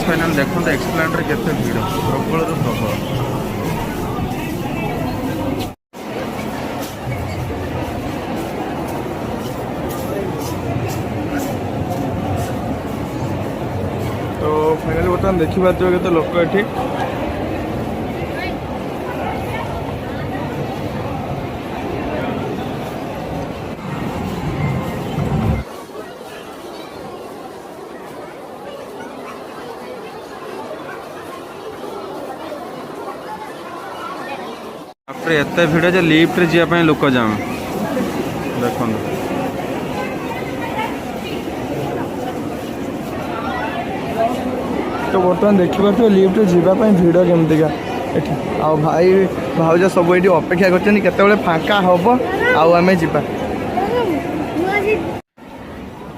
Final देखो explained केते भीड़ प्रबल प्रबल। तो फाइनाली बर्तमान देखिपारे केते लोक एठी एत भिड़ जे लिफ्ट जावाई लोक जाम देख। तो बर्तमान देखिए लिफ्ट जावाई भिड़ केमतिका आ भाई भाउज सब ये अपेक्षा करते फाँका हम आम जा।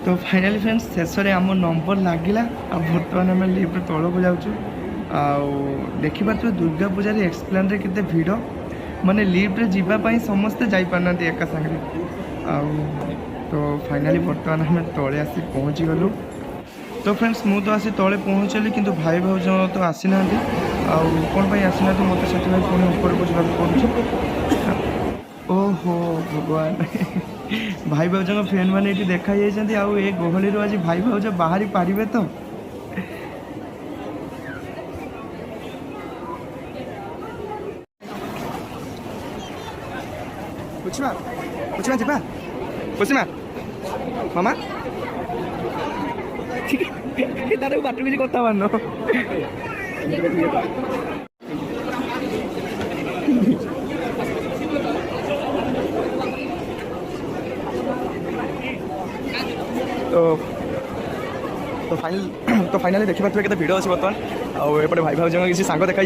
तो फाइनाली फ्रेंड्स शेष में आम नंबर लगिला बर्तमान आम लिफ्ट तौक जाऊँ देखिए दुर्गा पूजा एक्सप्लेन केते भिड़ माने लिफ्ट जावाई समस्ते जापारना एका सागर तो फाइनाली बर्तमान आम तले आसी पहुँची गलु। तो फ्रेंड्स मु तो आसी तले पहुँचली किंतु भाई भाउज तो आसी ना कौन पर आसी ना मत से पुणी ऊपर को जावाक पड़ुछ। ओहो भगवान भाई भाउज फ्रेंड मैंने ये देखा ये गहली आज भाई भाउज बाहरी पारे तो पुछमा पुछमा जीवा पुछमा मामा तारे बाटू किसी कथा मान तो फाइनाली देखिए केते भिड़ अच्छे बर्तमान आउटे भाई भाउज किसी सांग देखा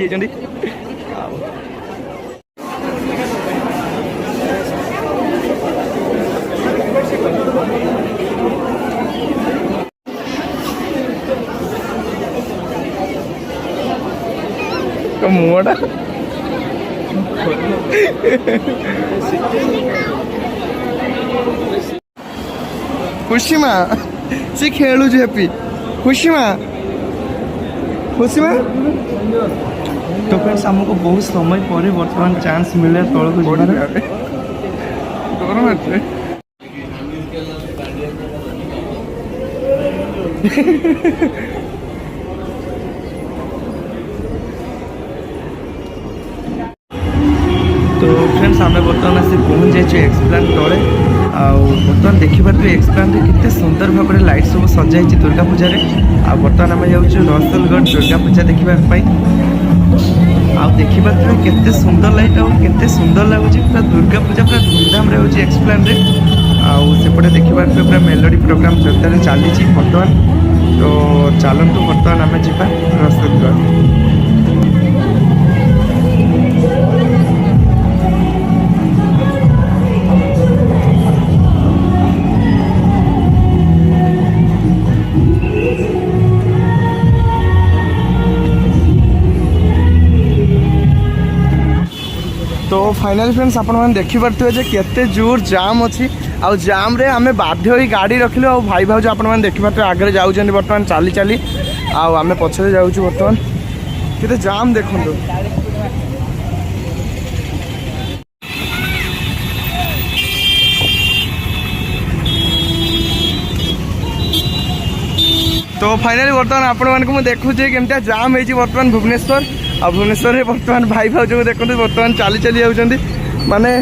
तो मुहटा खुशी माँ सी खेलु हैप्पी खुशी माँ खुशी माँ। तो फ्रेंड्स हमको बहुत समय पर बर्तमान चांस मिले तौक तो फ्रेंड्स आम बर्तमान आसी पहुँच जाइए एक्सप्लेन तले बर्तमान देखिए एक्सप्लेन केते सुंदर भाव में लाइट सब सजाई दुर्गा पूजा बर्तमान आम जाऊँ रसलगढ़ दुर्गा पूजा देखापी देखिए केते सुंदर लाइट आते सुंदर लगुच पूरा दुर्गा पूजा पूरा धूमधाम हो एक्सप्लेन सेपटे देखिए पूरा मेलोडी प्रोग्राम जोरदार चली बर्तमान। तो चलतु बर्तमान आम जा रसलगढ़। तो फाइनाली फ्रेंड्स आपण मैंने देखिपे केते जोर जाम अच्छी आउ जाम रे आमे बाध्य होई गाड़ी रखिलु आ भाई भाउज आपण मैंने देखिपे आगे जाऊँ बर्तमान चाली चाली आमे पछरे जाऊँ बर्तमान केते जाम देखो। तो फाइनाली बर्तमान आपण मानक देखुचे केमता जाम है बर्तमान भुवनेश्वर आ भुवनेश्वर में बर्तमान भाई भाउज को देखते बर्तमान चाली चाली जाऊँच माने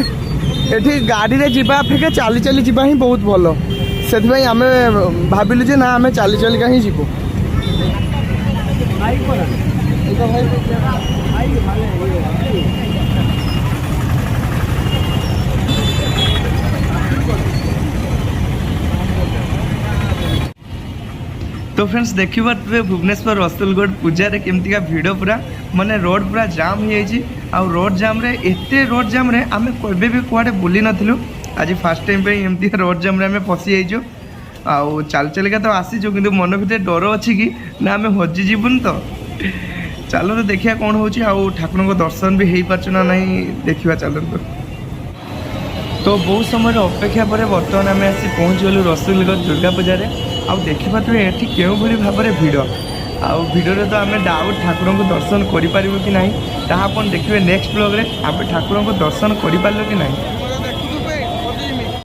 एठी गाड़ी रे जीवा अपेक्षा चाली चाली जीवा ही बहुत भल से आम भाविलु जे ना आम चाली चालिका ही जीवु। तो फ्रेंड्स देखिए भुवनेश्वर रसलगढ़ पूजा केमतिका भिड़ पूरा माने रोड पूरा जाम हो रोड जाम रे एते रोड जाम रे आमे कोबे भी कुआडे बुली नथिलु आज फास्ट टाइम पे एमती रोड जाम रे आमे फसी जाइजो आउ चाल चलिका तो आसीजो किंतु मन भीतर डर अच्छी कि ना आमे हजि जीवन तो चलो तो देखिया कौन होची आउ ठाकुर को दर्शन भी हो पारछु ना नहीं देखिया चलतो। तो बहुत समय अपेक्षा पर बर्तमान आम आसी पहुँच गलु रसलगढ़ दुर्गा पूजा आ देखा तो ये क्यों भाव में भिड़ आउ भिडियो तो आम डाउट ठाकुर को दर्शन करें कि ना ताहा देखिए नेक्स्ट ब्लॉग रे आप ठाकुर को दर्शन कर कि ना।